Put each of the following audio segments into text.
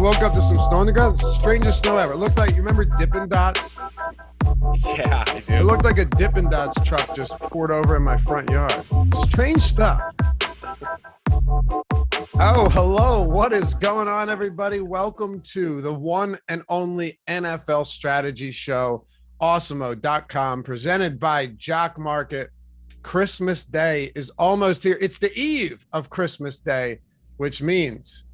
woke up to some snow on the ground. Strangest snow ever. It looked like, you remember Dippin' Dots? Yeah, I do. It looked like a Dippin' Dots truck just poured over in my front yard. Strange stuff. Oh, hello. What is going on, everybody? Welcome to the one and only NFL strategy show, Awesemo.com, presented by Jock Market. Christmas Day is almost here. It's the eve of Christmas Day, which means,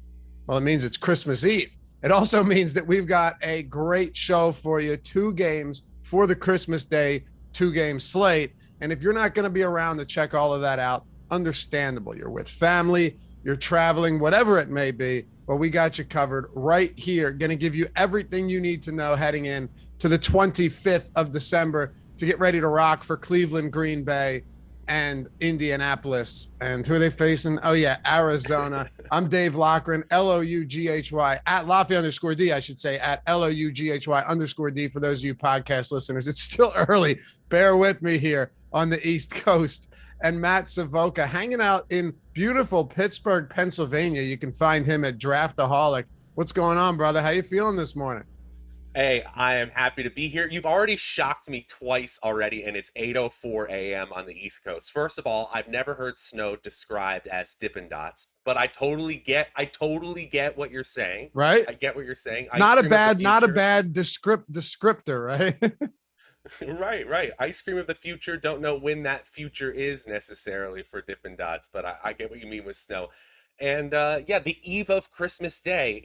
well, it means it's Christmas Eve. It also means that we've got a great show for you. 2 games for the Christmas Day 2-game slate. And if you're not going to be around to check all of that out, understandable. You're with family, you're traveling, whatever it may be, but we got you covered right here. Going to give you everything you need to know heading in to the 25th of December to get ready to rock for Cleveland, Green Bay, and Indianapolis. And who are they facing? Oh, yeah, Arizona. I'm Dave Loughran, Loughy, at Loughy_D, I should say, at Loughy_D for those of you podcast listeners. It's still early. Bear with me here on the East Coast. And Matt Savoca hanging out in beautiful Pittsburgh, Pennsylvania. You can find him at Draftaholic. What's going on, brother? How you feeling this morning? Hey, I am happy to be here. You've already shocked me twice already, and it's 8:04 a.m. on the East Coast. First of all, I've never heard snow described as Dippin' Dots, but I totally get what you're saying. Right? I get what you're saying. Not a bad descriptor, right? Right. Ice cream of the future. Don't know when that future is necessarily for Dippin' Dots, but I get what you mean with snow. And yeah, the eve of Christmas Day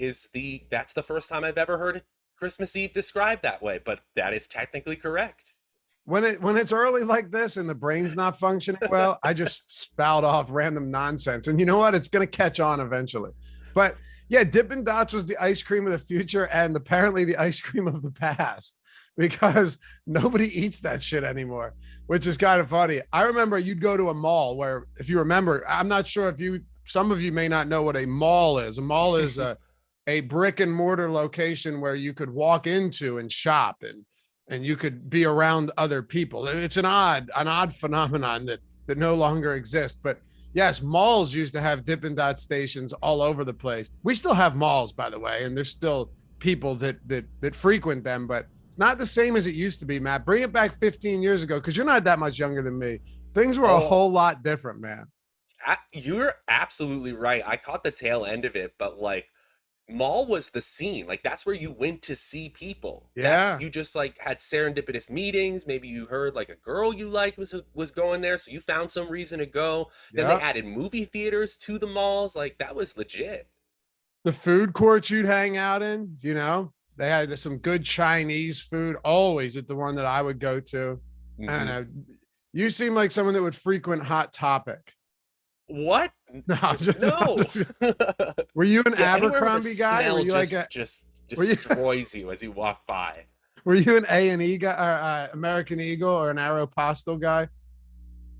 that's the first time I've ever heard Christmas Eve described that way, but that is technically correct. When it's early like this and the brain's not functioning well, I just spout off random nonsense. And you know what? It's going to catch on eventually. But yeah, Dippin' Dots was the ice cream of the future and apparently the ice cream of the past, because nobody eats that shit anymore, which is kind of funny. I remember you'd go to a mall where, if you remember, I'm not sure if some of you may not know what a mall is. A mall is a brick and mortar location where you could walk into and shop and you could be around other people. It's an odd phenomenon that no longer exists. But yes, malls used to have Dippin' Dot stations all over the place. We still have malls, by the way, and there's still people that frequent them, but it's not the same as it used to be, Matt. Bring it back 15 years ago, because you're not that much younger than me. Things were a whole lot different, man. You're absolutely right. I caught the tail end of it, but like, mall was the scene. Like, that's where you went to see people. Yeah. You just like had serendipitous meetings. Maybe you heard like a girl you liked was going there, so you found some reason to go. Then they added movie theaters to the malls. Like, that was legit. The food courts you'd hang out in, you know, they had some good Chinese food always at the one that I would go to. I don't know. You seem like someone that would frequent Hot Topic. What? No. Were you an Abercrombie guy? Were you just destroys you as you walk by? Were you an A&E guy, or American Eagle, or an Aeropostale guy?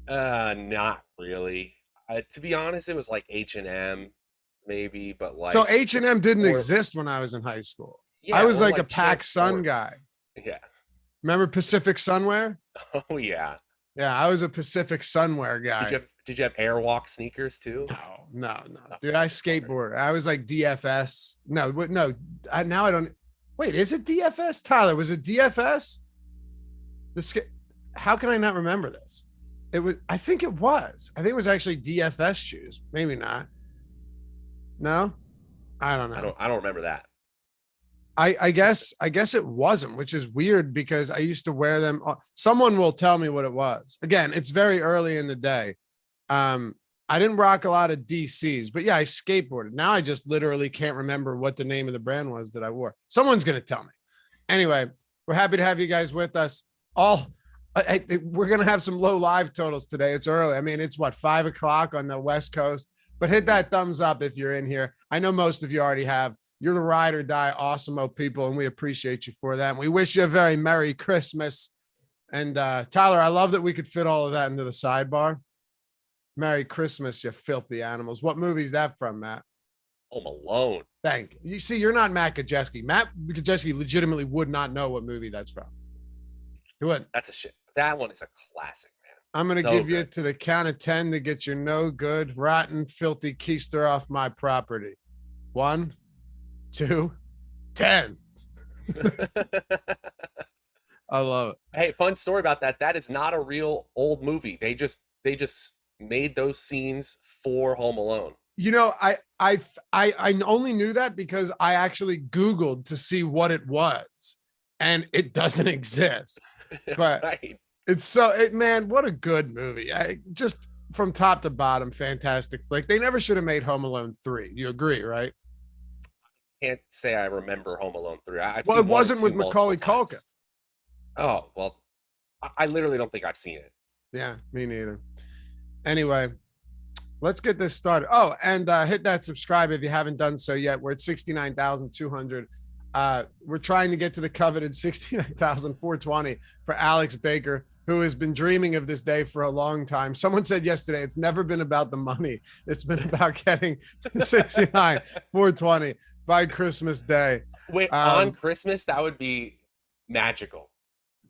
Not really. To be honest, it was like H&M, maybe, but like. So H&M didn't exist when I was in high school. Yeah, I was like a Pac Sun guy. Yeah. Remember Pacific Sunwear? Oh yeah. Yeah, I was a Pacific Sunwear guy. Did you have Airwalk sneakers too? No. Dude, I skateboard. I was like DFS. No. Now I don't. Wait, is it DFS? Tyler, was it DFS? How can I not remember this? It was. I think it was. I think it was actually DFS shoes. Maybe not. No, I don't know. I don't remember that. I guess it wasn't, which is weird because I used to wear them. Someone will tell me what it was. Again, it's very early in the day. I didn't rock a lot of DCs, but yeah, I skateboarded. Now I just literally can't remember what the name of the brand was that I wore. Someone's going to tell me. Anyway, we're happy to have you guys with us. We're going to have some low live totals today. It's early. I mean, it's 5 o'clock on the West Coast, but hit that thumbs up if you're in here. I know most of you already have. You're the ride or die Awesemo people, and we appreciate you for that. And we wish you a very Merry Christmas. And Tyler, I love that we could fit all of that into the sidebar. Merry Christmas, you filthy animals. What movie is that from, Matt? Home Alone. Thank you. You see, you're not Matt Kajeski. Matt Kajeski legitimately would not know what movie that's from. He wouldn't. That's a shit. That one is a classic, man. I'm going to give you to the count of 10 to get your no good, rotten, filthy keister off my property. 1, 2, 10. I love it. Hey, fun story about that. That is not a real old movie. They just made those scenes for Home Alone. You know, I only knew that because I actually Googled to see what it was, and it doesn't exist. But right. Man, what a good movie. Just from top to bottom, fantastic flick. They never should have made Home Alone 3. You agree, right? Can't say I remember Home Alone 3. It wasn't with Macaulay Culkin. Oh, well, I literally don't think I've seen it. Yeah, me neither. Anyway, let's get this started. Oh, and hit that subscribe if you haven't done so yet. We're at 69,200. We're trying to get to the coveted 69,420 for Alex Baker, who has been dreaming of this day for a long time. Someone said yesterday, it's never been about the money. It's been about getting 69,420 by Christmas Day. Wait, on Christmas, that would be magical.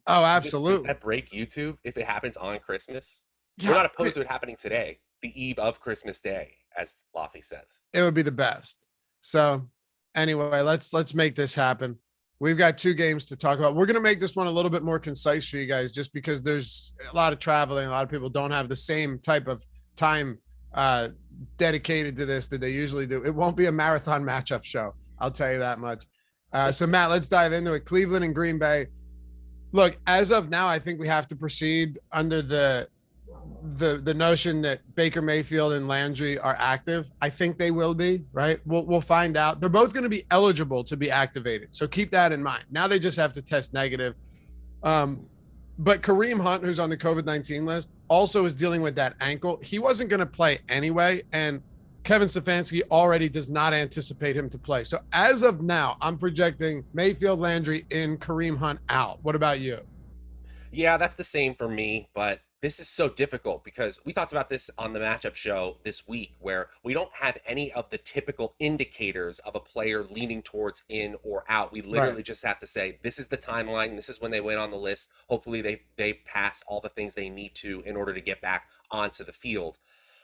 Oh, absolutely. Does that break YouTube if it happens on Christmas? Yeah, we're not opposed to it happening today, the eve of Christmas Day, as Loughy says. It would be the best. So anyway, let's make this happen. We've got 2 games to talk about. We're going to make this one a little bit more concise for you guys, just because there's a lot of traveling. A lot of people don't have the same type of time dedicated to this that they usually do. It won't be a marathon matchup show. I'll tell you that much. So Matt, let's dive into it. Cleveland and Green Bay. Look, as of now, I think we have to proceed under the notion that Baker Mayfield and Landry are active. I think they will be, right? We'll find out. They're both going to be eligible to be activated. So keep that in mind. Now they just have to test negative. But Kareem Hunt, who's on the COVID-19 list, also is dealing with that ankle. He wasn't going to play anyway. And Kevin Stefanski already does not anticipate him to play. So as of now, I'm projecting Mayfield, Landry in, Kareem Hunt out. What about you? Yeah, that's the same for me, but this is so difficult because we talked about this on the matchup show this week where we don't have any of the typical indicators of a player leaning towards in or out. We literally just have to say, this is the timeline. This is when they went on the list. Hopefully they pass all the things they need to in order to get back onto the field.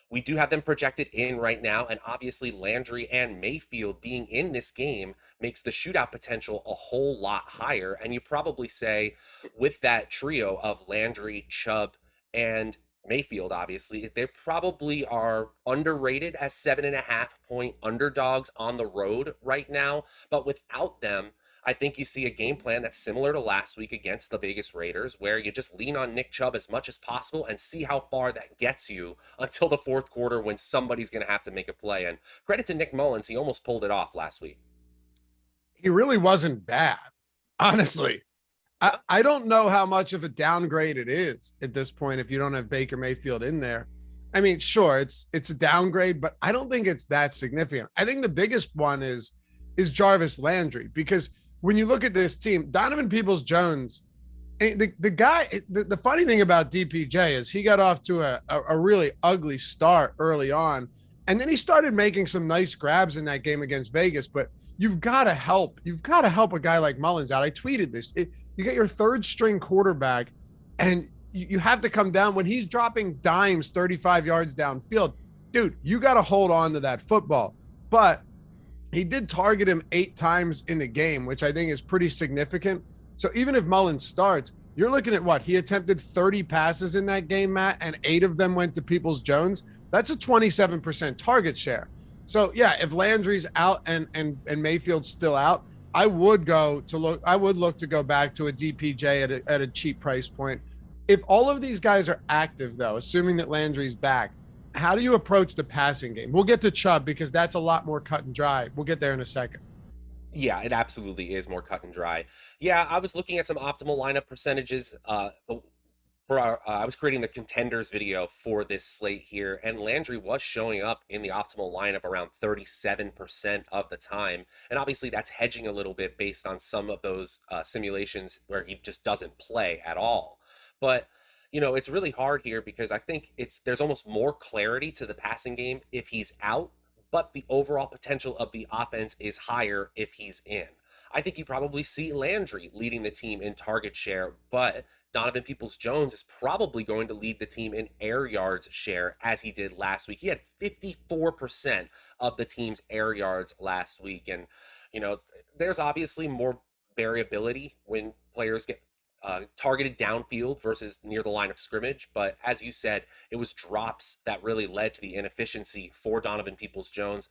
We do have them projected in right now, and obviously Landry and Mayfield being in this game makes the shootout potential a whole lot higher. And you probably say with that trio of Landry, Chubb, and Mayfield, obviously, they probably are underrated as 7.5-point underdogs on the road right now. But without them, I think you see a game plan that's similar to last week against the Vegas Raiders, where you just lean on Nick Chubb as much as possible and see how far that gets you until the fourth quarter when somebody's going to have to make a play. And credit to Nick Mullins, he almost pulled it off last week. He really wasn't bad, honestly. I don't know how much of a downgrade it is at this point if you don't have Baker Mayfield in there. I mean, sure, it's a downgrade, but I don't think it's that significant. I think the biggest one is Jarvis Landry, because when you look at this team, Donovan Peoples-Jones, the funny thing about DPJ is he got off to a really ugly start early on, and then he started making some nice grabs in that game against Vegas. But you've got to help a guy like Mullins out. I tweeted this. You get your third string quarterback, and you have to come down when he's dropping dimes 35 yards downfield. Dude, you got to hold on to that football. But he did target him 8 times in the game, which I think is pretty significant. So even if Mullins starts, you're looking at what? He attempted 30 passes in that game, Matt, and 8 of them went to Peoples-Jones. That's a 27% target share. So yeah, if Landry's out and Mayfield's still out, I would look to go back to a DPJ at a cheap price point. If all of these guys are active, though, assuming that Landry's back, how do you approach the passing game? We'll get to Chubb because that's a lot more cut and dry. We'll get there in a second. Yeah, it absolutely is more cut and dry. Yeah, I was looking at some optimal lineup percentages. I was creating the contenders video for this slate here, and Landry was showing up in the optimal lineup around 37% of the time. And obviously that's hedging a little bit based on some of those simulations where he just doesn't play at all. But it's really hard here because I think there's almost more clarity to the passing game if he's out, but the overall potential of the offense is higher if he's in. I think you probably see Landry leading the team in target share, but Donovan Peoples-Jones is probably going to lead the team in air yards share as he did last week. He had 54% of the team's air yards last week. And, there's obviously more variability when players get targeted downfield versus near the line of scrimmage. But as you said, it was drops that really led to the inefficiency for Donovan Peoples-Jones.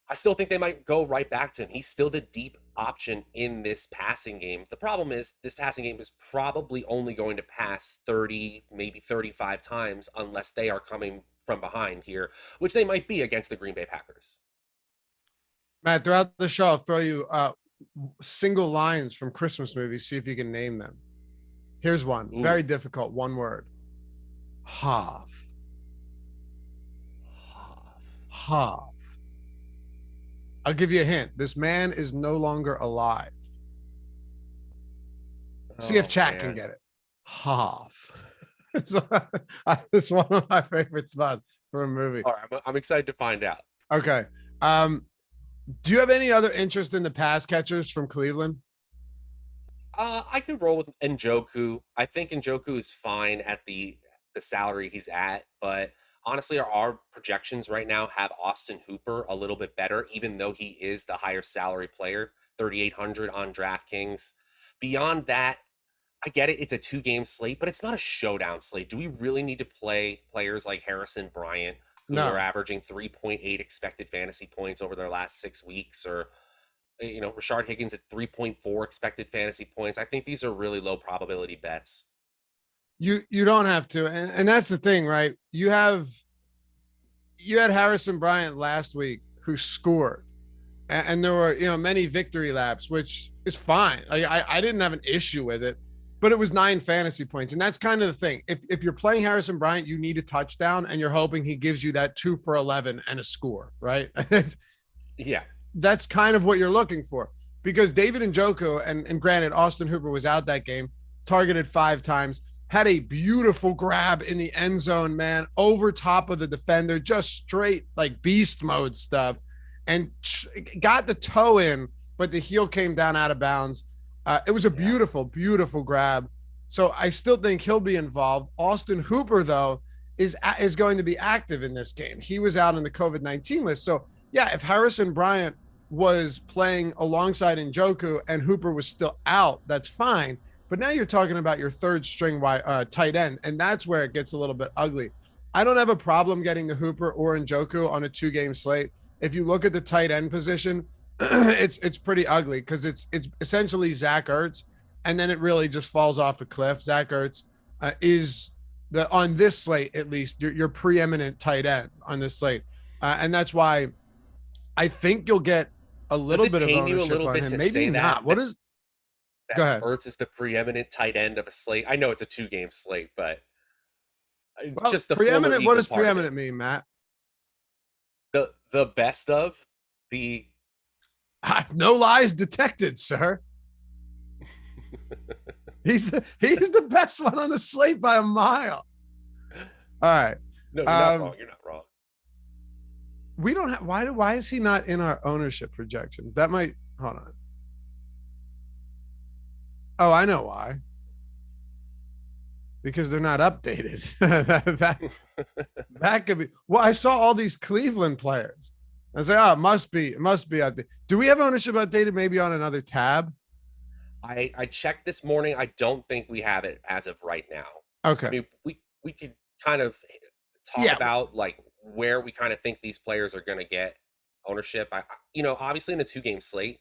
I still think they might go right back to him. He's still the deep option in this passing game. The problem is this passing game is probably only going to pass 30, maybe 35 times unless they are coming from behind here, which they might be against the Green Bay Packers. Matt, throughout the show, I'll throw you single lines from Christmas movies. See if you can name them. Here's one. Ooh. Very difficult. One word. Half. I'll give you a hint. This man is no longer alive. See if chat can get it. Half. It's one of my favorite spots for a movie. All right, I'm excited to find out. Okay. Do you have any other interest in the pass catchers from Cleveland? I could roll with Njoku. I think Njoku is fine at the salary he's at, but honestly, our projections right now have Austin Hooper a little bit better, even though he is the higher salary player, 3,800 on DraftKings. Beyond that, I get it. It's a 2-game slate, but it's not a showdown slate. Do we really need to play players like Harrison Bryant, who are averaging 3.8 expected fantasy points over their last 6 weeks, or Rashard Higgins at 3.4 expected fantasy points? I think these are really low probability bets. You don't have to, and that's the thing, right? You had Harrison Bryant last week who scored, and there were many victory laps, which is fine. I didn't have an issue with it, but it was 9 fantasy points, and that's kind of the thing. If you're playing Harrison Bryant, you need a touchdown, and you're hoping he gives you that 2 for 11 and a score, right? Yeah, that's kind of what you're looking for, because David Njoku, and granted, Austin Hooper was out that game, targeted 5 times. had a beautiful grab in the end zone, man, over top of the defender, just straight like beast mode stuff, and got the toe in, but the heel came down out of bounds. It was a beautiful, beautiful grab. So I still think he'll be involved. Austin Hooper, though, is going to be active in this game. He was out on the COVID-19 list. So, yeah, if Harrison Bryant was playing alongside Njoku and Hooper was still out, that's fine. But now you're talking about your third string tight end, and that's where it gets a little bit ugly. I don't have a problem getting the Hooper or Njoku on a 2-game slate. If you look at the tight end position, it's pretty ugly because it's essentially Zach Ertz, and then it really just falls off a cliff. Zach Ertz is on this slate at least your preeminent tight end on this slate, and that's why I think you'll get a little bit of ownership on him. Maybe not. What is? Go ahead. Ertz is the preeminent tight end of a slate. I know it's a 2-game slate, but just the preeminent. What does preeminent mean, Matt? The best of the. No lies detected, sir. He's the best one on the slate by a mile. All right. No, you're not wrong. You're not wrong. We don't have. Why is he not in our ownership projection? That might. Hold on. Oh, I know why. Because they're not updated. that could be. Well, I saw all these Cleveland players. I was like, oh, it must be updated. Do we have ownership updated maybe on another tab? I checked this morning. I don't think we have it as of right now. Okay. I mean, we could kind of talk about like where we kind of think these players are going to get ownership. Obviously in a 2-game slate,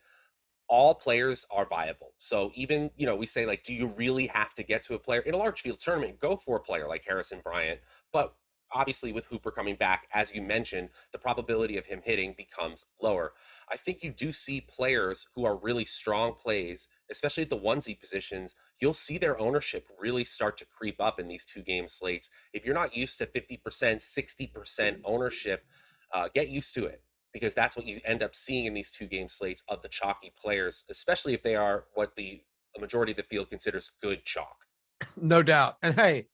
all players are viable. So even, we say like, do you really have to get to a player in a large field tournament? Go for a player like Harrison Bryant. But obviously with Hooper coming back, as you mentioned, the probability of him hitting becomes lower. I think you do see players who are really strong plays, especially at the onesie positions. You'll see their ownership really start to creep up in these 2-game slates. If you're not used to 50%, 60% ownership, get used to it, because that's what you end up seeing in these 2-game slates of the chalky players, especially if they are what the majority of the field considers good chalk. No doubt. And hey,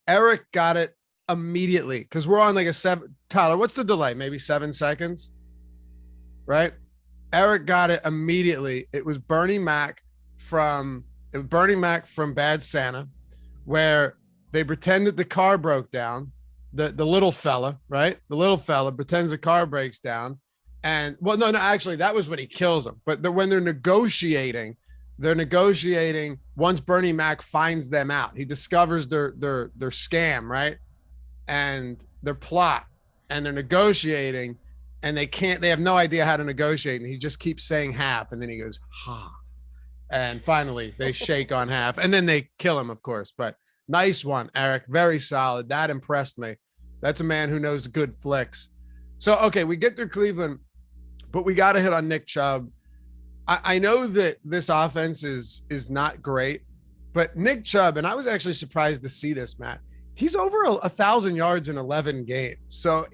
Eric got it immediately because we're on like a 7. Tyler, what's the delay? Maybe 7 seconds, right? Eric got it immediately. It was Bernie Mac from Bad Santa, where they pretend that the car broke down. The little fella, right? The little fella pretends the car breaks down, and no, actually that was when he kills him. But when they're negotiating once Bernie Mac finds them out. He discovers their scam, right? And their plot, and they're negotiating, and they have no idea how to negotiate, and he just keeps saying half, and then he goes half, and finally they shake on half, and then they kill him, of course. But nice one, Eric. Very solid. That impressed me. That's a man who knows good flicks. So, okay, we get through Cleveland, but we got to hit on Nick Chubb. I know that this offense is not great, but Nick Chubb, and I was actually surprised to see this, Matt. He's over 1,000 yards in 11 games. So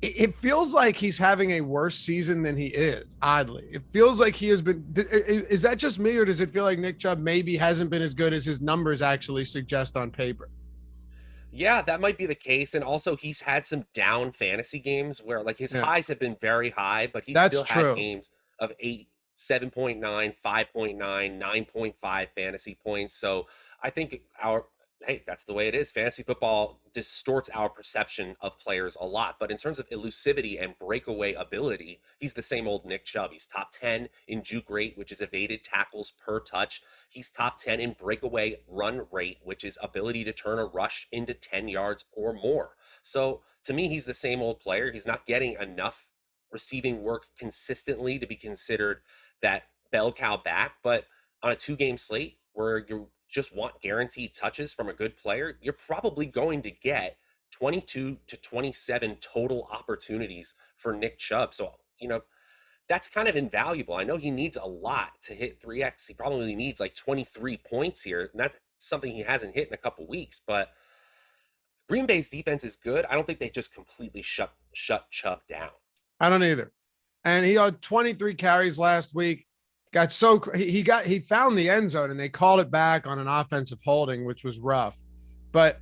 it feels like he's having a worse season than he is, oddly. It feels like he has been. Is that just me, or does it feel like Nick Chubb maybe hasn't been as good as his numbers actually suggest on paper? Yeah, that might be the case. And also he's had some down fantasy games where like his highs have been very high, but he's still had games of 8, 7.9, 5.9, 9.5 fantasy points. So I think that's the way it is. Fantasy football distorts our perception of players a lot. But in terms of elusivity and breakaway ability, he's the same old Nick Chubb. He's top 10 in juke rate, which is evaded tackles per touch. He's top 10 in breakaway run rate, which is ability to turn a rush into 10 yards or more. So to me, he's the same old player. He's not getting enough receiving work consistently to be considered that bell cow back. But on a 2-game slate where you just want guaranteed touches from a good player, you're probably going to get 22 to 27 total opportunities for Nick Chubb. So, that's kind of invaluable. I know he needs a lot to hit 3X. He probably needs like 23 points here. And that's something he hasn't hit in a couple weeks. But Green Bay's defense is good. I don't think they just completely shut Chubb down. I don't either. And he had 23 carries last week. He found the end zone and they called it back on an offensive holding, which was rough. But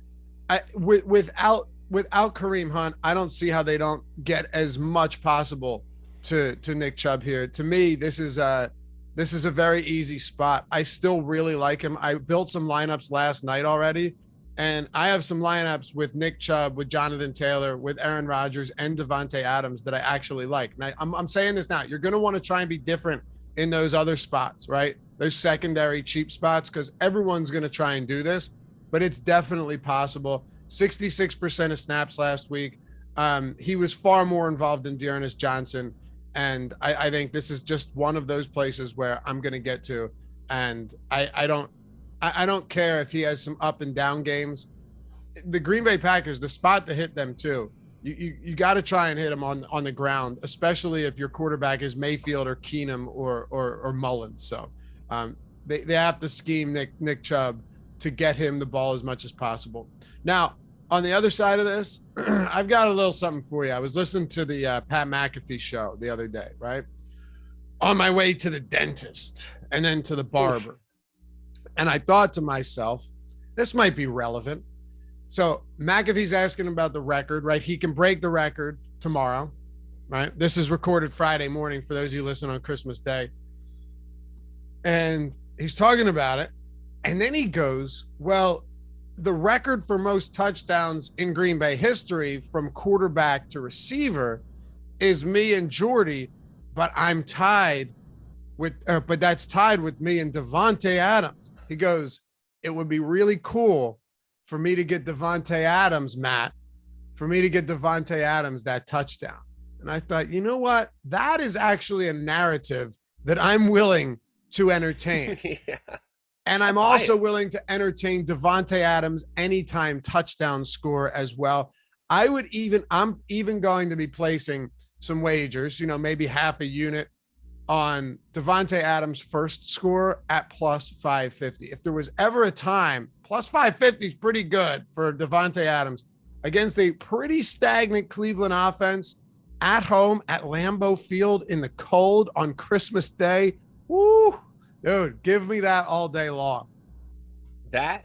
without Kareem Hunt, I don't see how they don't get as much possible to Nick Chubb here. To me, this is a very easy spot. I still really like him. I built some lineups last night already, and I have some lineups with Nick Chubb, with Jonathan Taylor, with Aaron Rodgers, and Devontae Adams that I actually like. And I'm saying this now. You're going to want to try and be different in those other spots, right? Those secondary cheap spots, because everyone's going to try and do this, but it's definitely possible. 66% of snaps last week. He was far more involved than Dearness Johnson. And I think this is just one of those places where I'm going to get to. And I don't care if he has some up and down games. The Green Bay Packers, the spot to hit them too. You got to try and hit them on the ground, especially if your quarterback is Mayfield or Keenum or Mullins. So they have to scheme Nick Chubb to get him the ball as much as possible. Now, on the other side of this, I've got a little something for you. I was listening to the Pat McAfee show the other day, right? On my way to the dentist and then to the barber. Oof. And I thought to myself, this might be relevant. So McAfee's asking about the record, right? He can break the record tomorrow, right? This is recorded Friday morning for those of you listening on Christmas Day. And he's talking about it. And then he goes, well, the record for most touchdowns in Green Bay history from quarterback to receiver is me and Jordy, but I'm tied with, but that's tied with me and Devontae Adams. He goes, it would be really cool for me to get Devontae Adams, Matt, for me to get Devontae Adams that touchdown. And I thought, you know what? That is actually a narrative that I'm willing to entertain. Yeah. And I'm also willing to entertain Devontae Adams anytime touchdown score as well. I'm even going to be placing some wagers, maybe half a unit on Devontae Adams' first score at plus 550. If there was ever a time, plus 550 is pretty good for Devontae Adams against a pretty stagnant Cleveland offense at home at Lambeau Field in the cold on Christmas Day. Woo! Dude, give me that all day long. Okay,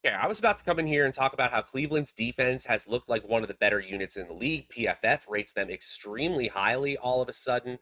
I was about to come in here and talk about how Cleveland's defense has looked like one of the better units in the league. PFF rates them extremely highly all of a sudden.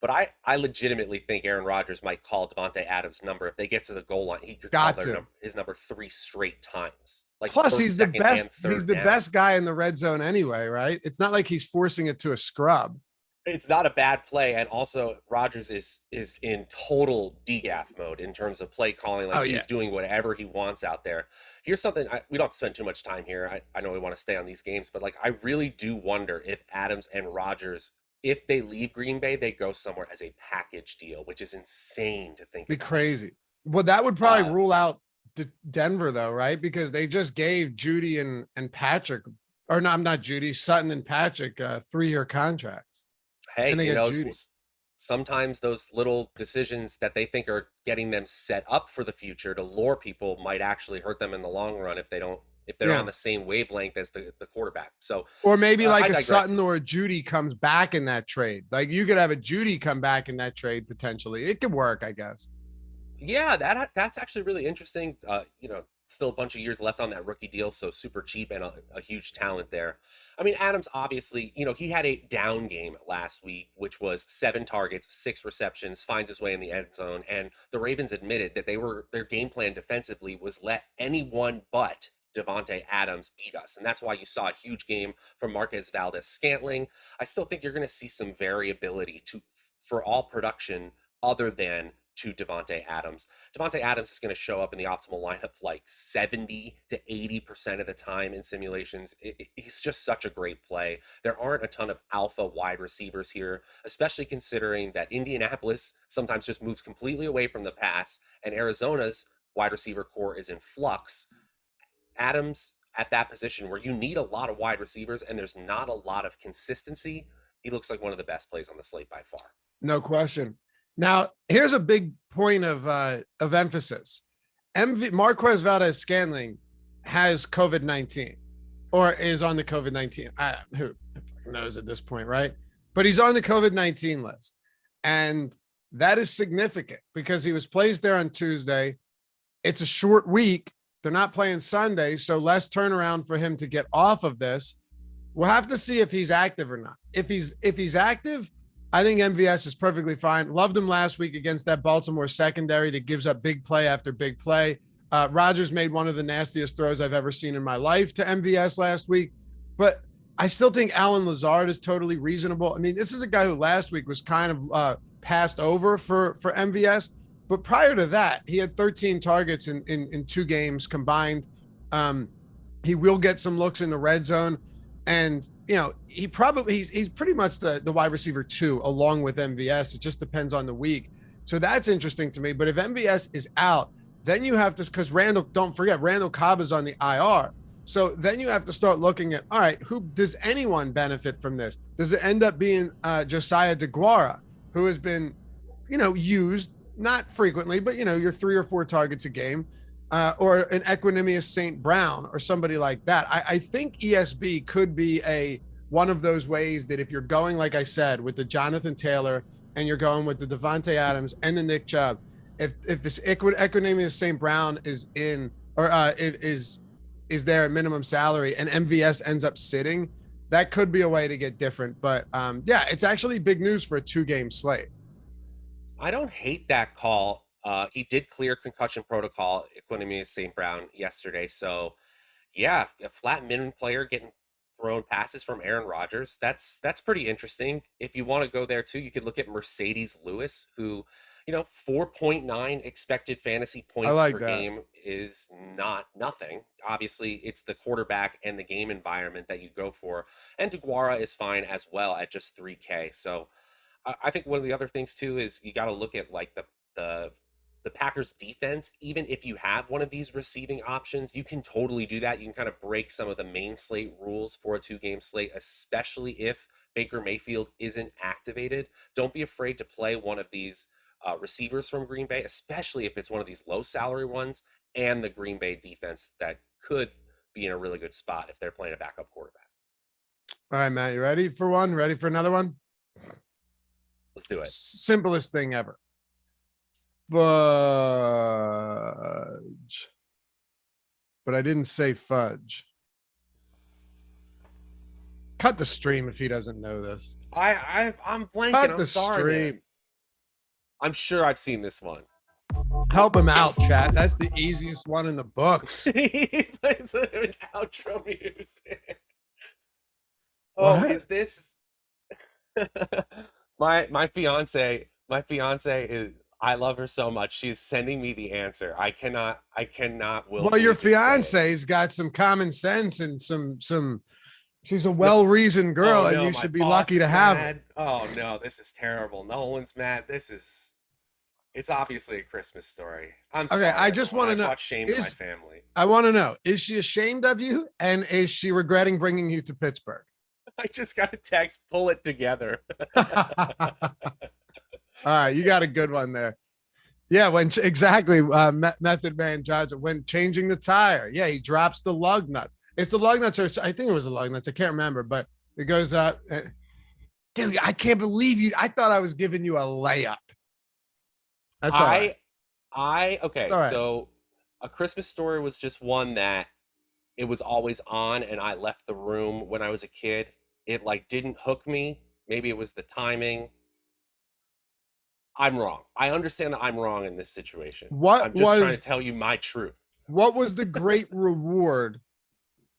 But I legitimately think Aaron Rodgers might call Devontae Adams' number. If they get to the goal line, he could call his number 3 straight times. Like plus, he's the best. He's the best guy in the red zone anyway, right? It's not like he's forcing it to a scrub. It's not a bad play, and also Rodgers is in total DGAF mode in terms of play calling. Like he's doing whatever he wants out there. Here's something we don't spend too much time here. I know we want to stay on these games, but like I really do wonder if Adams and Rodgers, if they leave Green Bay, they go somewhere as a package deal, which is insane to think. Be crazy. Well, that would probably rule out Denver though, right? Because they just gave Judy and Patrick, or no, not Judy, Sutton and Patrick 3-year contracts. Hey, sometimes those little decisions that they think are getting them set up for the future to lure people might actually hurt them in the long run if they're on the same wavelength as the quarterback. So, or maybe like a Sutton or a Judy comes back in that trade. Like you could have a Judy come back in that trade potentially. It could work, I guess. Yeah, that's actually really interesting. Still a bunch of years left on that rookie deal, so super cheap and a huge talent there. I mean, Adams, obviously, he had a down game last week, which was 7 targets, 6 receptions, finds his way in the end zone, and the Ravens admitted that their game plan defensively was let anyone but Devontae Adams beat us, and that's why you saw a huge game from Marquez Valdes-Scantling. I still think you're going to see some variability for all production other than to Devontae Adams. Devontae Adams is going to show up in the optimal lineup like 70 to 80% of the time in simulations. He's just such a great play. There aren't a ton of alpha wide receivers here, especially considering that Indianapolis sometimes just moves completely away from the pass, and Arizona's wide receiver core is in flux. Adams at that position where you need a lot of wide receivers and there's not a lot of consistency, he looks like one of the best plays on the slate by far. No question. Now, here's a big point of emphasis. Marquez Valdes-Scantling has COVID-19 or is on the COVID-19. Who knows at this point, right? But he's on the COVID-19 list. And That is significant because he was placed there on Tuesday. It's a short week. They're not playing Sunday, so less turnaround for him to get off of this. We'll have to see if he's active or not. If he's active, I think MVS is perfectly fine. Loved him last week against that Baltimore secondary that gives up big play after big play. Rodgers made one of the nastiest throws I've ever seen in my life to MVS last week. But I still think Allen Lazard is totally reasonable. I mean, this is a guy who last week was kind of passed over for MVS. But prior to that, he had 13 targets in 2 games combined. He will get some looks in the red zone. And, you know, he's pretty much the wide receiver 2 along with MVS. It just depends on the week. So that's interesting to me. But if MVS is out, then you have to, because don't forget, Randall Cobb is on the IR. So then you have to start looking at, all right, who does anyone benefit from this? Does it end up being Josiah DeGuara, who has been, you know, used not frequently, but, you know, your 3 or 4 targets a game, or an Equanimous St. Brown or somebody like that. I think ESB could be one of those ways that if you're going, like I said, with the Jonathan Taylor and you're going with the Devontae Adams and the Nick Chubb, if this Equanimous St. Brown is in or is there at minimum salary and MVS ends up sitting, that could be a way to get different. But yeah, it's actually big news for a 2-game slate. I don't hate that call. He did clear concussion protocol, Equanimous St. Brown, yesterday. So, yeah, a flat minimum player getting thrown passes from Aaron Rodgers. That's pretty interesting. If you want to go there too, you could look at Mercedes Lewis, who, you know, 4.9 expected fantasy points per game is not nothing. Obviously, it's the quarterback and the game environment that you go for. And DeGuara is fine as well at just 3K. So I think one of the other things too is you got to look at like the Packers defense. Even if you have one of these receiving options, you can totally do that. You can kind of break some of the main slate rules for a 2-game slate, especially if Baker Mayfield isn't activated. Don't be afraid to play one of these receivers from Green Bay, especially if it's one of these low salary ones and the Green Bay defense that could be in a really good spot if they're playing a backup quarterback. All right, Matt, you ready for one? Ready for another one? Let's do it. Simplest thing ever. Fudge. But I didn't say fudge. Cut the stream if he doesn't know this. I'm blanking. Cut the I'm sorry, stream. man. I'm sure I've seen this one. Help him out, chat. That's the easiest one in the books. He plays an outro music. Oh, What? is this my fiance is, I love her so much. She's sending me the answer. I cannot Well, your fiance's got some common sense and some she's a well-reasoned girl, and you should be lucky to have her. Oh no, this is terrible. Nolan's mad. It's obviously a Christmas story. I'm sorry. Okay, I just want to know. Shame to my family. I want to know, is she ashamed of you, and is she regretting bringing you to Pittsburgh? I just got a text. Pull it together. All right, you got a good one there. Yeah, exactly. Method Man Judge, when changing the tire. Yeah, he drops the lug nuts. It's the lug nuts, or I think it was the lug nuts. I can't remember, but it goes up. Dude, I can't believe you. I thought I was giving you a layup. That's all right. Okay, all right. So A Christmas Story was just one that it was always on, and I left the room when I was a kid. It like didn't hook me. Maybe it was the timing. I'm wrong. I understand that I'm wrong in this situation. I'm just trying to tell you my truth. What was the great reward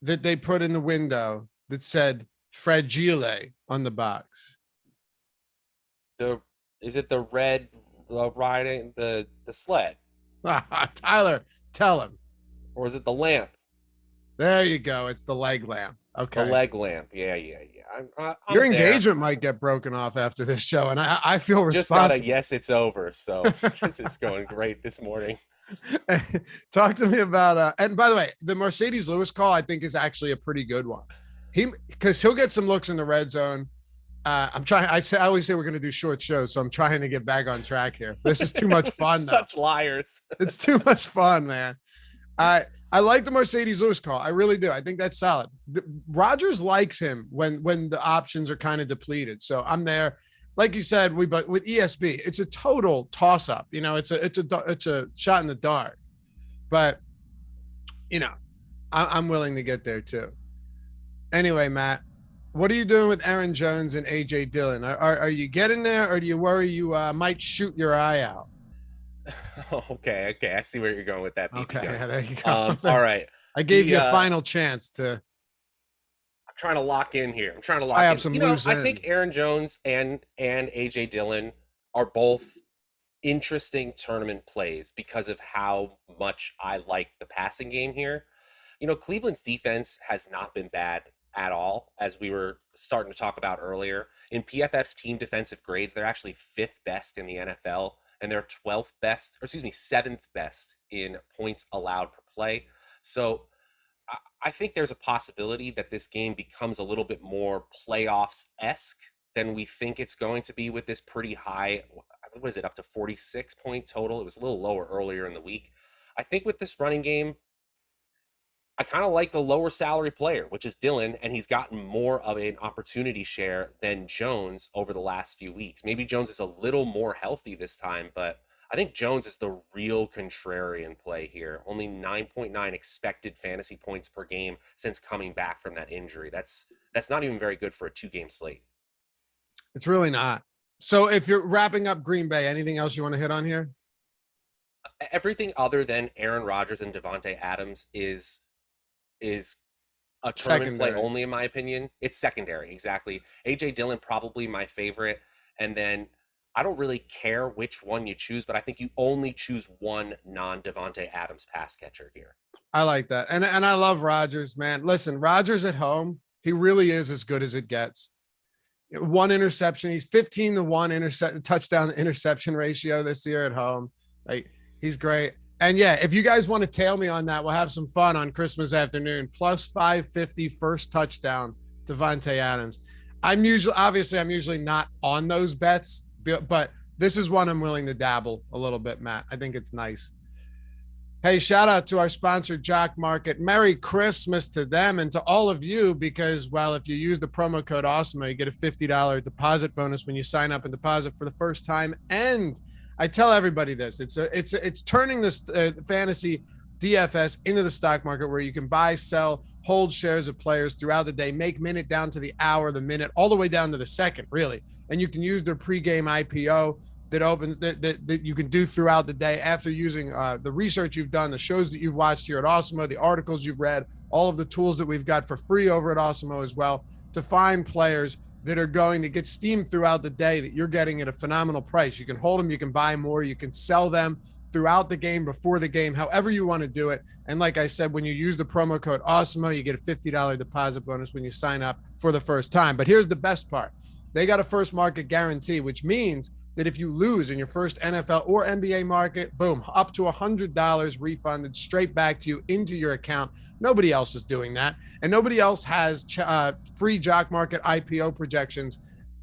that they put in the window that said Fragile on the box? Is it the red riding the sled? Tyler, tell him. Or is it the lamp? There you go. It's the leg lamp. Okay. The leg lamp. Yeah. I'm Your engagement might get broken off after this show, and I feel responsible. Just got a yes, it's over. So this is going great this morning. Talk to me about and by the way, the Mercedes Lewis call I think is actually a pretty good one. Because he'll get some looks in the red zone. I'm trying. I always say we're going to do short shows, so I'm trying to get back on track here. This is too much fun. Such liars. It's too much fun, man. I like the Mercedes Lewis call. I really do. I think that's solid. Rodgers likes him when the options are kind of depleted. So I'm there. like you said, but with ESB, it's a total toss up. It's a shot in the dark. But I'm willing to get there too. Anyway, Matt, what are you doing with Aaron Jones and AJ Dillon? Are you getting there, or do you worry you might shoot your eye out? Okay, I see where you're going with that, BB Okay, gun. yeah, there you go. All right. I gave you a final chance to. I'm trying to lock in here. I'm trying to I lock have in. some loose I think ends. Aaron Jones and AJ Dillon are both interesting tournament plays because of how much I like the passing game here. Cleveland's defense has not been bad at all, as we were starting to talk about earlier. In PFF's team defensive grades, they're actually fifth best in the NFL, and they're 12th best, or excuse me, seventh best in points allowed per play. So I think there's a possibility that this game becomes a little bit more playoffs-esque than we think it's going to be with this pretty high, what is it, up to 46 point total? It was a little lower earlier in the week. I think with this running game, I kind of like the lower salary player, which is Dillon, and he's gotten more of an opportunity share than Jones over the last few weeks. Maybe Jones is a little more healthy this time, but I think Jones is the real contrarian play here. Only 9.9 expected fantasy points per game since coming back from that injury. That's not even very good for a 2-game slate. It's really not. So if you're wrapping up Green Bay, anything else you want to hit on here? Everything other than Aaron Rodgers and Devontae Adams is a tournament play only, in my opinion. It's secondary, exactly. AJ Dillon, probably my favorite. And then I don't really care which one you choose, but I think you only choose one non-Devontae Adams pass catcher here. I like that. And I love Rodgers, man. Listen, Rodgers at home, he really is as good as it gets. One interception. He's 15-1 touchdown interception ratio this year at home. Like, he's great. And yeah, if you guys want to tail me on that, we'll have some fun on Christmas afternoon. Plus 550 first touchdown, Devontae Adams. I'm usually not on those bets, but this is one I'm willing to dabble a little bit, Matt. I think it's nice. Hey, shout out to our sponsor, Jock Market. Merry Christmas to them and to all of you, because, well, if you use the promo code Awesemo, you get a $50 deposit bonus when you sign up and deposit for the first time. And I tell everybody this: it's turning this fantasy DFS into the stock market where you can buy, sell, hold shares of players throughout the day, make minute down to the hour, the minute, all the way down to the second, really. And you can use their pregame IPO that you can do throughout the day after using the research you've done, the shows that you've watched here at Awesemo, the articles you've read, all of the tools that we've got for free over at Awesemo as well, to find players that are going to get steamed throughout the day that you're getting at a phenomenal price. You can hold them, you can buy more, you can sell them throughout the game, before the game, however you want to do it. And like I said, when you use the promo code Awesemo, you get a $50 deposit bonus when you sign up for the first time. But here's the best part. They got a first market guarantee, which means that if you lose in your first NFL or NBA market, boom, up to $100 refunded straight back to you into your account. Nobody else is doing that. And nobody else has free Jock Market IPO projections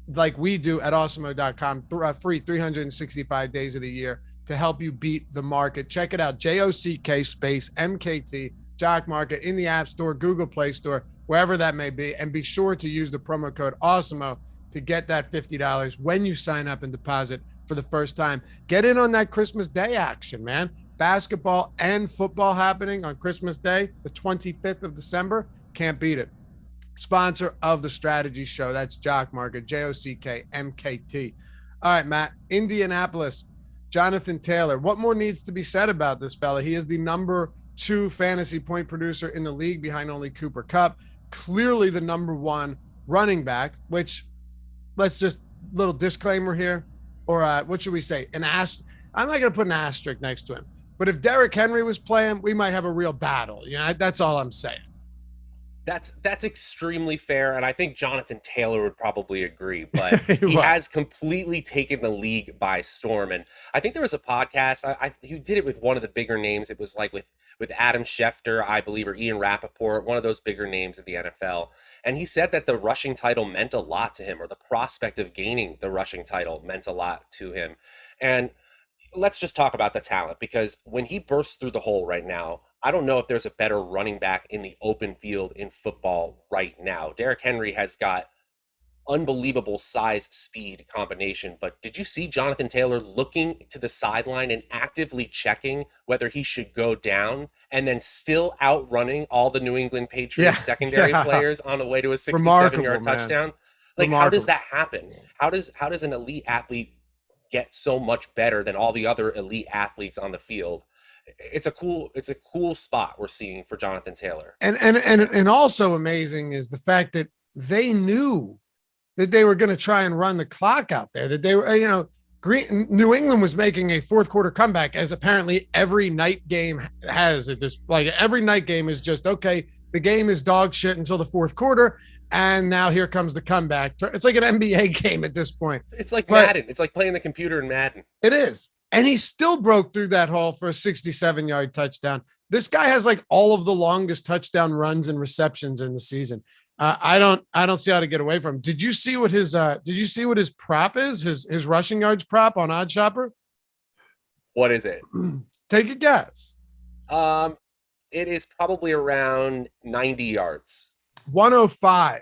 like we do at Awesemo.com, free 365 days of the year to help you beat the market. Check it out, JOCK space MKT, Jock Market, in the App Store, Google Play Store, wherever that may be. And be sure to use the promo code Awesemo to get that $50 when you sign up and deposit for the first time. Get in on that Christmas Day action, man. Basketball and football happening on Christmas Day, the 25th of December. Can't beat it. Sponsor of the Strategy Show. That's Jock Market, JOCK-MKT. All right, Matt. Indianapolis, Jonathan Taylor. What more needs to be said about this fella? He is the number 2 fantasy point producer in the league behind only Cooper Kupp. Clearly the number 1 running back, which, let's just, little disclaimer here, or what should we say? I'm not going to put an asterisk next to him, but if Derrick Henry was playing, we might have a real battle. That's all I'm saying. That's extremely fair, and I think Jonathan Taylor would probably agree, but he has completely taken the league by storm. And I think there was a podcast, he did it with one of the bigger names. It was like with Adam Schefter, I believe, or Ian Rappaport, one of those bigger names in the NFL. And he said that the rushing title meant a lot to him, or the prospect of gaining the rushing title meant a lot to him. And let's just talk about the talent, because when he bursts through the hole right now, I don't know if there's a better running back in the open field in football right now. Derrick Henry has got unbelievable size speed combination. But did you see Jonathan Taylor looking to the sideline and actively checking whether he should go down, and then still outrunning all the New England Patriots secondary players on the way to a 67-yard touchdown? Like, how does that happen? How does an elite athlete get so much better than all the other elite athletes on the field? It's a cool spot we're seeing for Jonathan Taylor. And also amazing is the fact that they knew that they were going to try and run the clock out there, that they were, New England was making a fourth quarter comeback, as apparently every night game has at this, like every night game is just, okay, the game is dog shit until the fourth quarter. And now here comes the comeback. It's like an NBA game at this point. It's like Madden. It's like playing the computer in Madden. It is. And he still broke through that hole for a 67-yard touchdown. This guy has like all of the longest touchdown runs and receptions in the season. I don't see how to get away from him. Did you see what his prop is? His rushing yards prop on OddsShopper? What is it? Take a guess. It is probably around 90 yards. 105.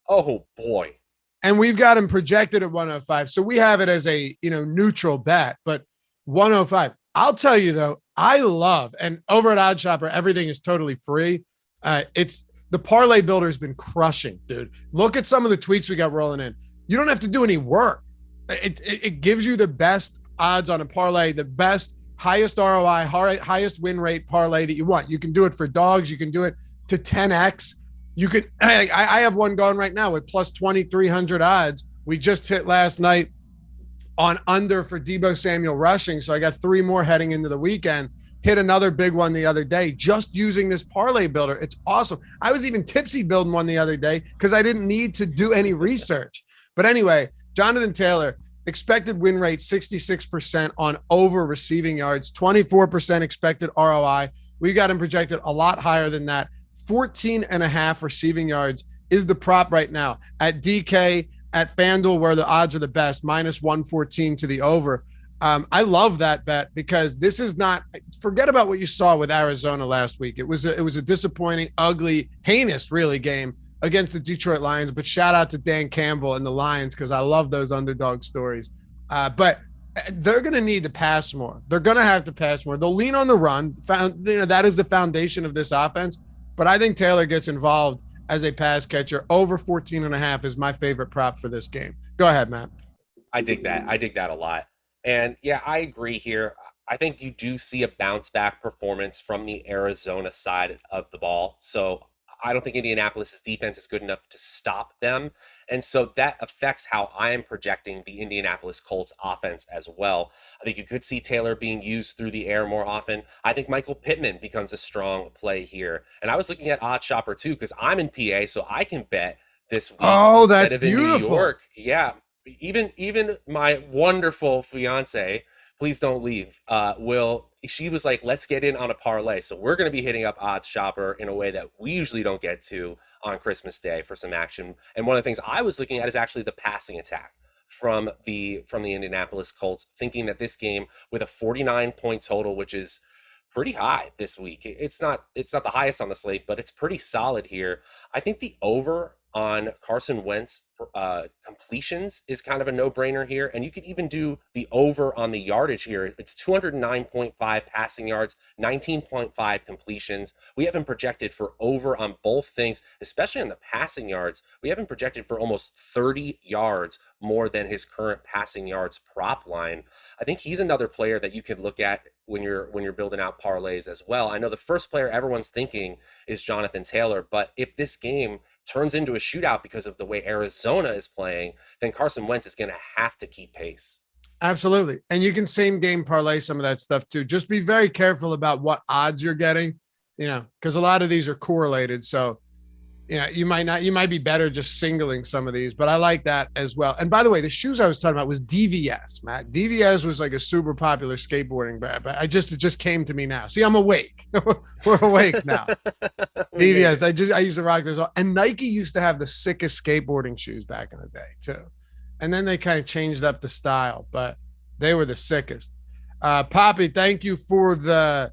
Oh boy. And we've got him projected at 105. So we have it as a, neutral bet, but 105. I'll tell you though, I love, and over at OddsShopper, everything is totally free. It's the parlay builder has been crushing, dude. Look at some of the tweets we got rolling in. You don't have to do any work. It gives you the best odds on a parlay, the best, highest ROI, highest win rate parlay that you want. You can do it for dogs. You can do it to 10x. You could, I have one going right now with plus 2,300 odds. We just hit last night on under for Deebo Samuel rushing. So I got 3 more heading into the weekend. Hit another big one the other day just using this parlay builder. It's awesome. I was even tipsy building one the other day because I didn't need to do any research. But anyway, Jonathan Taylor, expected win rate 66% on over receiving yards, 24% expected ROI. We got him projected a lot higher than that. 14.5 receiving yards is the prop right now at DK, at FanDuel, where the odds are the best, minus 114 to the over. I love that bet because this is not, forget about what you saw with Arizona last week. It was a disappointing, ugly, heinous really game against the Detroit Lions, but shout out to Dan Campbell and the Lions because I love those underdog stories. But they're going to need to pass more. They're going to have to pass more. They'll lean on the run. That is the foundation of this offense. But I think Taylor gets involved as a pass catcher. Over 14.5 is my favorite prop for this game. Go ahead, Matt. I dig that a lot. And yeah, I agree here. I think you do see a bounce back performance from the Arizona side of the ball. So I don't think Indianapolis's defense is good enough to stop them. And so that affects how I am projecting the Indianapolis Colts offense as well. I think you could see Taylor being used through the air more often. I think Michael Pittman becomes a strong play here. And I was looking at OddsShopper too, because I'm in PA, so I can bet this week instead of in New York. Yeah. Even my wonderful fiance, please don't leave, she was like, let's get in on a parlay. So we're going to be hitting up OddsShopper in a way that we usually don't get to on Christmas Day for some action. And one of the things I was looking at is actually the passing attack from the Indianapolis Colts, thinking that this game with a 49-point total, which is pretty high this week. It's not the highest on the slate, but it's pretty solid here. I think the over on Carson Wentz completions is kind of a no-brainer here. And you could even do the over on the yardage here. It's 209.5 passing yards, 19.5 completions. We haven't projected for over on both things, especially on the passing yards. We haven't projected for almost 30 yards more than his current passing yards prop line. I think he's another player that you could look at when you're building out parlays as well. I know the first player everyone's thinking is Jonathan Taylor, but if this game turns into a shootout because of the way Arizona is playing, then Carson Wentz is going to have to keep pace. Absolutely. And you can same game parlay some of that stuff too. Just be very careful about what odds you're getting, because a lot of these are correlated. So, you might be better just singling some of these, but I like that as well. And by the way, the shoes I was talking about was DVS, Matt. DVS was like a super popular skateboarding brand, but it just came to me now. See, I'm awake. We're awake now. DVS. I used to rock those all. And Nike used to have the sickest skateboarding shoes back in the day too. And then they kind of changed up the style, but they were the sickest. Poppy, thank you for the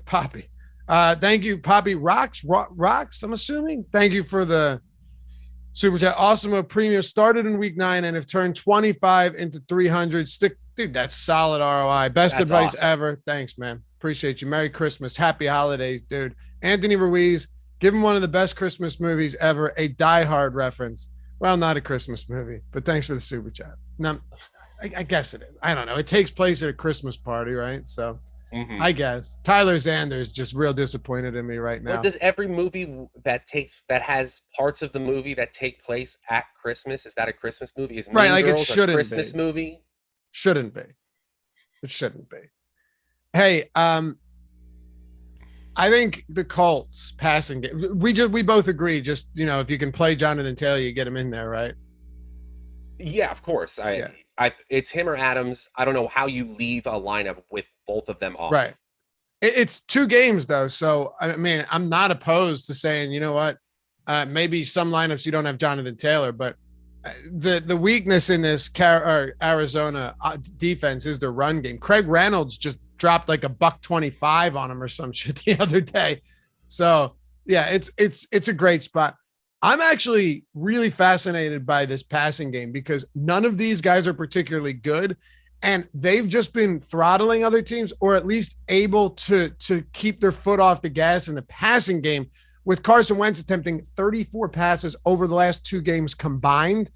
Poppy. Thank you, Poppy Rocks, I'm assuming. Thank you for the Super chat. Awesemo Premium started in week 9 and have turned 25 into 300. Dude, that's solid ROI. Best That's advice awesome. ever. Thanks, man. Appreciate you. Merry Christmas. Happy holidays, dude. Anthony Ruiz, give him one of the best Christmas movies ever. A Die Hard reference. Well, not a Christmas movie, but thanks for the super chat. No, I guess it is. I don't know. It takes place at a Christmas party, right? So I guess Tyler Zander's just real disappointed in me right now. Well, does every movie that has parts of the movie that take place at Christmas, is that a Christmas movie? Is Mean Girls a Christmas movie? Shouldn't be. It shouldn't be. Hey, I think the Colts passing game. We both agree. Just if you can play Jonathan Taylor, you get him in there, right? Yeah, of course. It's him or Adams. I don't know how you leave a lineup with both of them off. Right. It's 2 games though, so I mean, I'm not opposed to saying, you know what, maybe some lineups you don't have Jonathan Taylor, but the weakness in this Arizona defense is the run game. Craig Reynolds just dropped like $125 on him or some shit the other day. So yeah, it's a great spot. I'm actually really fascinated by this passing game because none of these guys are particularly good, and they've just been throttling other teams, or at least able to keep their foot off the gas in the passing game, with Carson Wentz attempting 34 passes over the last 2 games combined,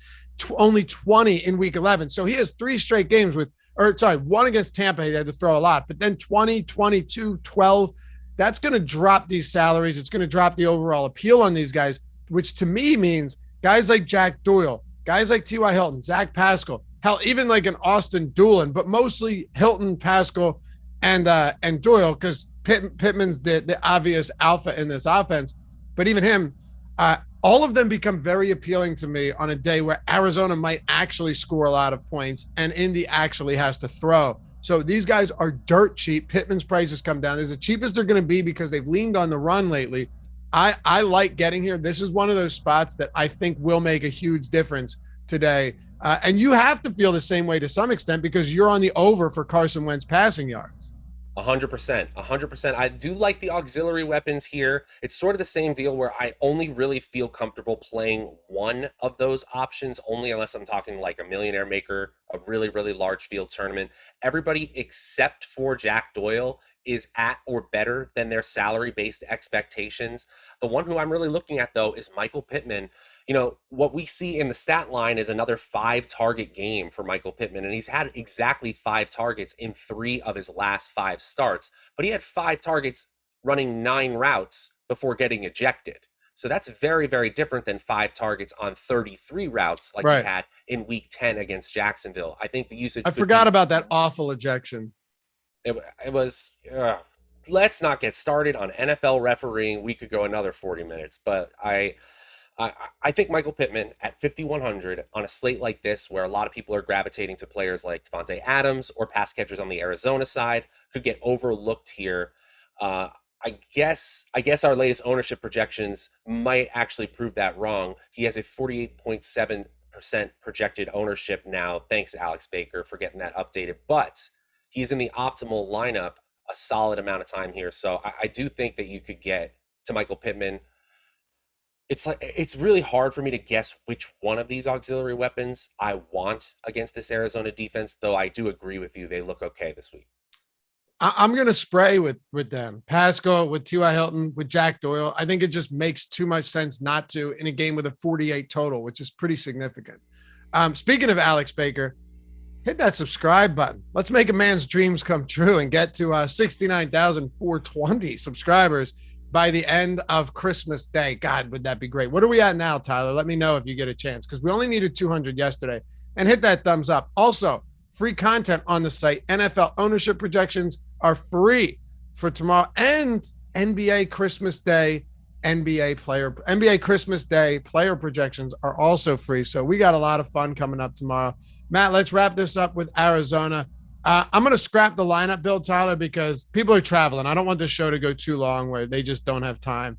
only 20 in week 11. So he has 3 straight games one against Tampa. He had to throw a lot, but then 20, 22, 12. That's going to drop these salaries. It's going to drop the overall appeal on these guys, which to me means guys like Jack Doyle, guys like T.Y. Hilton, Zach Pascal, hell, even like an Austin Doolin, but mostly Hilton, Pascal, and Doyle, because Pittman's the obvious alpha in this offense. But even him, all of them become very appealing to me on a day where Arizona might actually score a lot of points and Indy actually has to throw. So these guys are dirt cheap. Pittman's prices come down. They're the cheapest they're going to be because they've leaned on the run lately. I like getting here. This is one of those spots that I think will make a huge difference today. And you have to feel the same way to some extent because you're on the over for Carson Wentz passing yards. 100%. I do like the auxiliary weapons here. It's sort of the same deal where I only really feel comfortable playing one of those options, only unless I'm talking like a millionaire maker, a really, really large field tournament. Everybody except for Jack Doyle is at or better than their salary-based expectations. The one who I'm really looking at, though, is Michael Pittman. What we see in the stat line is another 5-target game for Michael Pittman, and he's had exactly 5 targets in 3 of his last 5 starts, but he had 5 targets running 9 routes before getting ejected. So that's very, very different than 5 targets on 33 routes like he had in week 10 against Jacksonville. I think the usage... I forgot about that awful ejection. It was... let's not get started on NFL refereeing. We could go another 40 minutes, but I think Michael Pittman at 5,100 on a slate like this, where a lot of people are gravitating to players like Devontae Adams or pass catchers on the Arizona side, could get overlooked here. I guess our latest ownership projections might actually prove that wrong. He has a 48.7% projected ownership now. Thanks, Alex Baker, for getting that updated. But he's in the optimal lineup a solid amount of time here. So I do think that you could get to Michael Pittman. It's really hard for me to guess which one of these auxiliary weapons I want against this Arizona defense, though I do agree with you. They look okay this week. I'm going to spray with them. Pascal, with T.Y. Hilton, with Jack Doyle. I think it just makes too much sense not to in a game with a 48 total, which is pretty significant. Speaking of Alex Baker, hit that subscribe button. Let's make a man's dreams come true and get to 69,420 subscribers by the end of Christmas Day. God, would that be great? What are we at now, Tyler? Let me know if you get a chance, because we only needed 200 yesterday. And hit that thumbs up. Also, free content on the site. NFL ownership projections are free for tomorrow, and NBA Christmas Day, NBA Christmas Day player projections are also free. So we got a lot of fun coming up tomorrow. Matt, let's wrap this up with Arizona. I'm going to scrap the lineup build, Tyler, because people are traveling. I don't want this show to go too long where they just don't have time.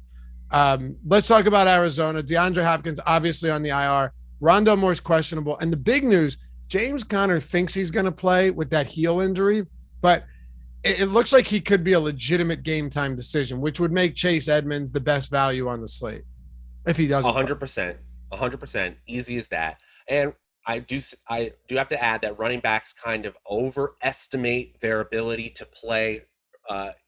Let's talk about Arizona. DeAndre Hopkins, obviously on the IR. Rondale Moore's questionable. And the big news, James Conner thinks he's going to play with that heel injury, but it looks like he could be a legitimate game time decision, which would make Chase Edmonds the best value on the slate if he doesn't. 100%. 100%, easy as that. And I do have to add that running backs kind of overestimate their ability to play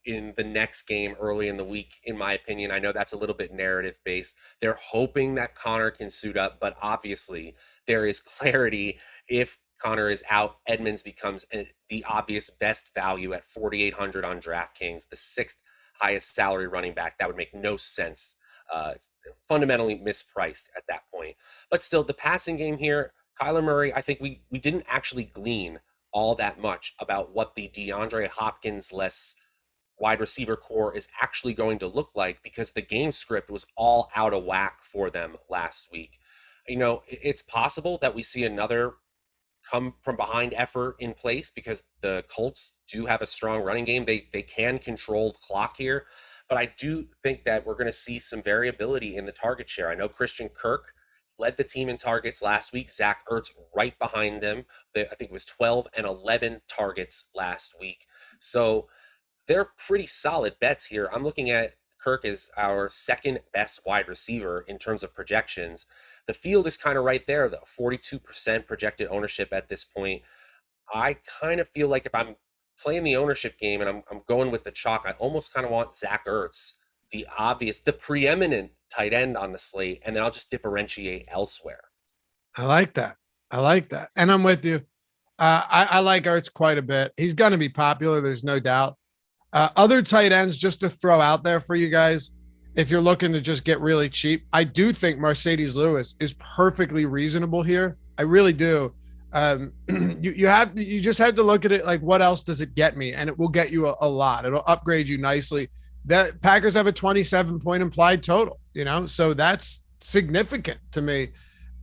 in the next game early in the week. In my opinion, I know that's a little bit narrative based. They're hoping that Connor can suit up, but obviously there is clarity. If Connor is out, Edmonds becomes the obvious best value at 4,800 on DraftKings, the sixth highest salary running back. That would make no sense. Uh, Fundamentally mispriced at that point. But still, the passing game here, Kyler Murray, I think we didn't actually glean all that much about what the DeAndre Hopkins less wide receiver core is actually going to look like, because the game script was all out of whack for them last week. It's possible that we see another come from behind effort in place, because the Colts do have a strong running game. They can control the clock here, but I do think that we're going to see some variability in the target share. I know Christian Kirk led the team in targets last week. Zach Ertz right behind them. I think it was 12 and 11 targets last week. So they're pretty solid bets here. I'm looking at Kirk as our second best wide receiver in terms of projections. The field is kind of right there, though. 42% projected ownership at this point. I kind of feel like if I'm playing the ownership game and I'm going with the chalk, I almost kind of want Zach Ertz, the preeminent tight end on the slate, and then I'll just differentiate elsewhere. I like that. I like that. And I'm with you. I like Ertz quite a bit. He's going to be popular. There's no doubt. Other tight ends, just to throw out there for you guys, if you're looking to just get really cheap, I do think Mercedes Lewis is perfectly reasonable here. I really do. You just have to look at it like, what else does it get me? And it will get you a lot. It'll upgrade you nicely. That Packers have a 27-point implied total, so that's significant to me.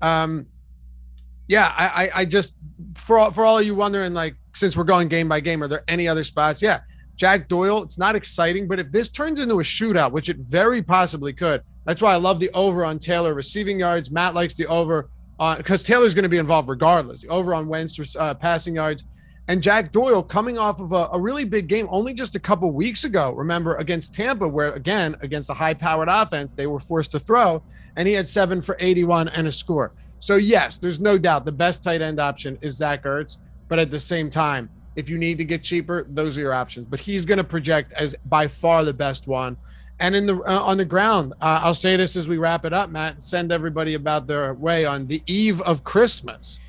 Yeah, I just, for all of you wondering, like, since we're going game by game, are there any other spots? Yeah. Jack Doyle, it's not exciting, but if this turns into a shootout, which it very possibly could, that's why I love the over on Taylor receiving yards. Matt likes the over on, because Taylor's going to be involved regardless. The over on Wentz passing yards. And Jack Doyle coming off of a really big game only just a couple weeks ago, remember, against Tampa, where, again, against a high-powered offense, they were forced to throw, and he had 7 for 81 and a score. So, yes, there's no doubt the best tight end option is Zach Ertz, but at the same time, if you need to get cheaper, those are your options. But he's going to project as by far the best one. And in the on the ground, I'll say this as we wrap it up, Matt, send everybody about their way on the eve of Christmas.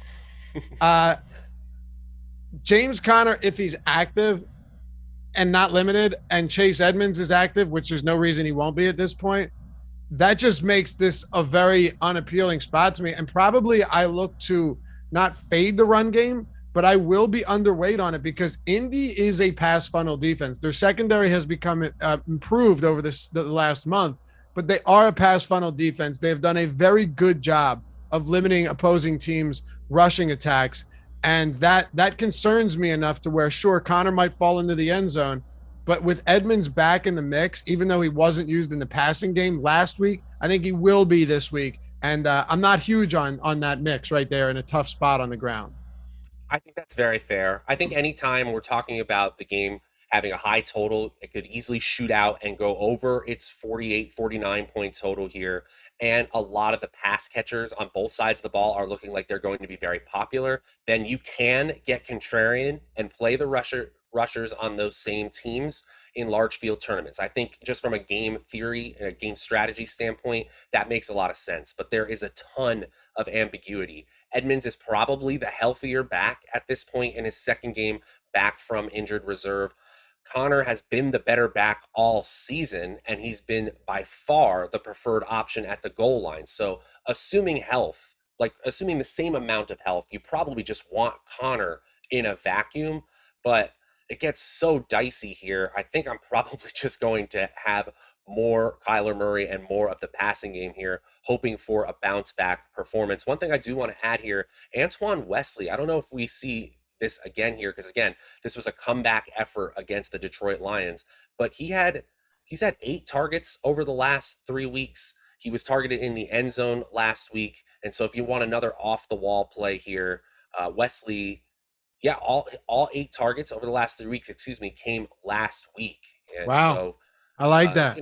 James Conner, if he's active and not limited, and Chase Edmonds is active, which there's no reason he won't be at this point, that just makes this a very unappealing spot to me. And probably I look to not fade the run game, but I will be underweight on it, because Indy is a pass funnel defense. Their secondary has become improved over the last month, but they are a pass funnel defense. They've done a very good job of limiting opposing teams' rushing attacks, and that concerns me enough to where, sure, Connor might fall into the end zone, but with Edmonds back in the mix, even though he wasn't used in the passing game last week, I think he will be this week. And I'm not huge on that mix right there in a tough spot on the ground. I think that's very fair. I think anytime we're talking about the game having a high total, it could easily shoot out and go over its 48, 49 point total here. And a lot of the pass catchers on both sides of the ball are looking like they're going to be very popular. Then you can get contrarian and play the rushers on those same teams in large field tournaments. I think just from a game theory and a game strategy standpoint, that makes a lot of sense. But there is a ton of ambiguity. Edmonds is probably the healthier back at this point in his second game back from injured reserve. Connor has been the better back all season, and he's been by far the preferred option at the goal line. So assuming health, like assuming the same amount of health, you probably just want Connor in a vacuum, but it gets so dicey here. I think I'm probably just going to have more Kyler Murray and more of the passing game here, hoping for a bounce back performance. One thing I do want to add here, Antoine Wesley, I don't know if we see this again here, because again, this was a comeback effort against the Detroit Lions, but he's had 8 targets over the last 3 weeks. He was targeted in the end zone last week. And so if you want another off the wall play here, Wesley, yeah, all 8 targets over the last 3 weeks, came last week. And wow. so I like that.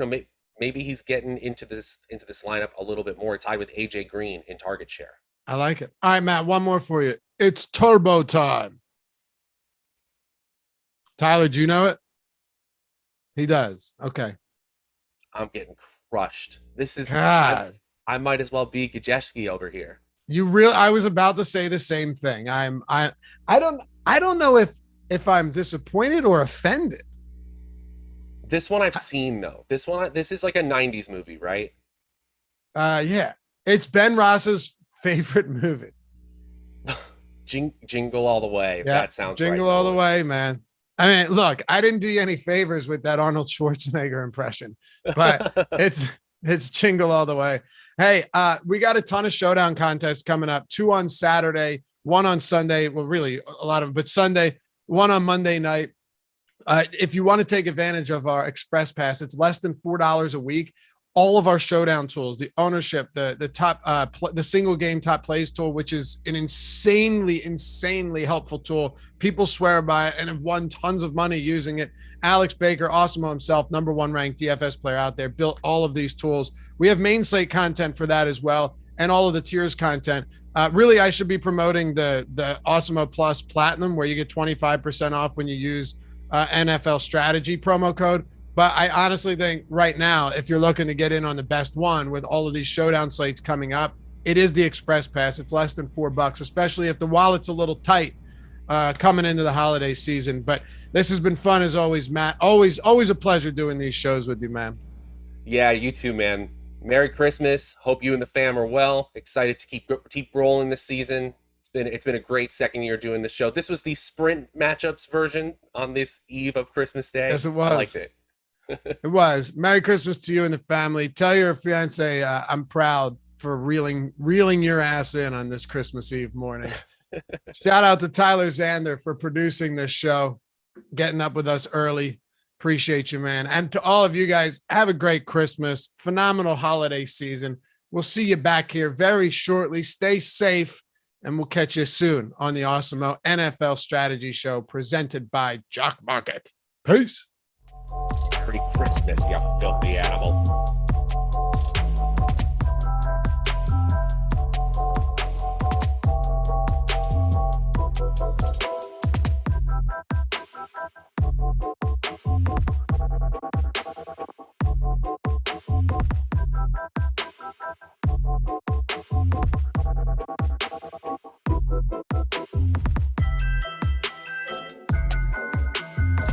maybe he's getting into this lineup a little bit more, tied with AJ Green in target share. I like it. All right, Matt, one more for you. It's turbo time. Tyler, do you know it? He does. Okay. I'm getting crushed. This is God. I might as well be Gajeski over here. I was about to say the same thing. I don't know if I'm disappointed or offended. This one I've seen though. This is like a 90s movie, right? Yeah. It's Ben Ross's favorite movie. Jingle All the Way. Yeah, that sounds Jingle right. All the Way, man. I mean, look, I didn't do you any favors with that Arnold Schwarzenegger impression, but it's Jingle All the Way. Hey, we got a ton of showdown contests coming up. 2 on Saturday, 1 on Sunday. Well, really a lot of them, but Sunday, 1 on Monday night. If you want to take advantage of our Express Pass, it's less than $4 a week. All of our showdown tools, the ownership, the top, the single game top plays tool, which is an insanely helpful tool. People swear by it and have won tons of money using it. Alex Baker, Awesemo himself, #1 ranked DFS player out there, built all of these tools. We have main slate content for that as well, and all of the tiers content. Really, I should be promoting the Awesemo Plus Platinum, where you get 25% off when you use NFL strategy promo code. But I honestly think right now, if you're looking to get in on the best one with all of these showdown slates coming up, it is the Express Pass. It's less than $4, especially if the wallet's a little tight coming into the holiday season. But this has been fun as always, Matt. Always a pleasure doing these shows with you, man. Yeah, you too, man. Merry Christmas. Hope you and the fam are well. Excited to keep rolling this season. It's been a great second year doing the show. This was the sprint matchups version on this eve of Christmas Day. Yes, it was. I liked it. It was. Merry Christmas to you and the family. Tell your fiance I'm proud for reeling your ass in on this Christmas Eve morning. Shout out to Tyler Zander for producing this show, getting up with us early. Appreciate you, man. And to all of you guys, have a great Christmas, phenomenal holiday season. We'll see you back here very shortly. Stay safe, and we'll catch you soon on the Awesemo NFL Strategy Show presented by Jock Market. Peace. Merry Christmas, you filthy animal.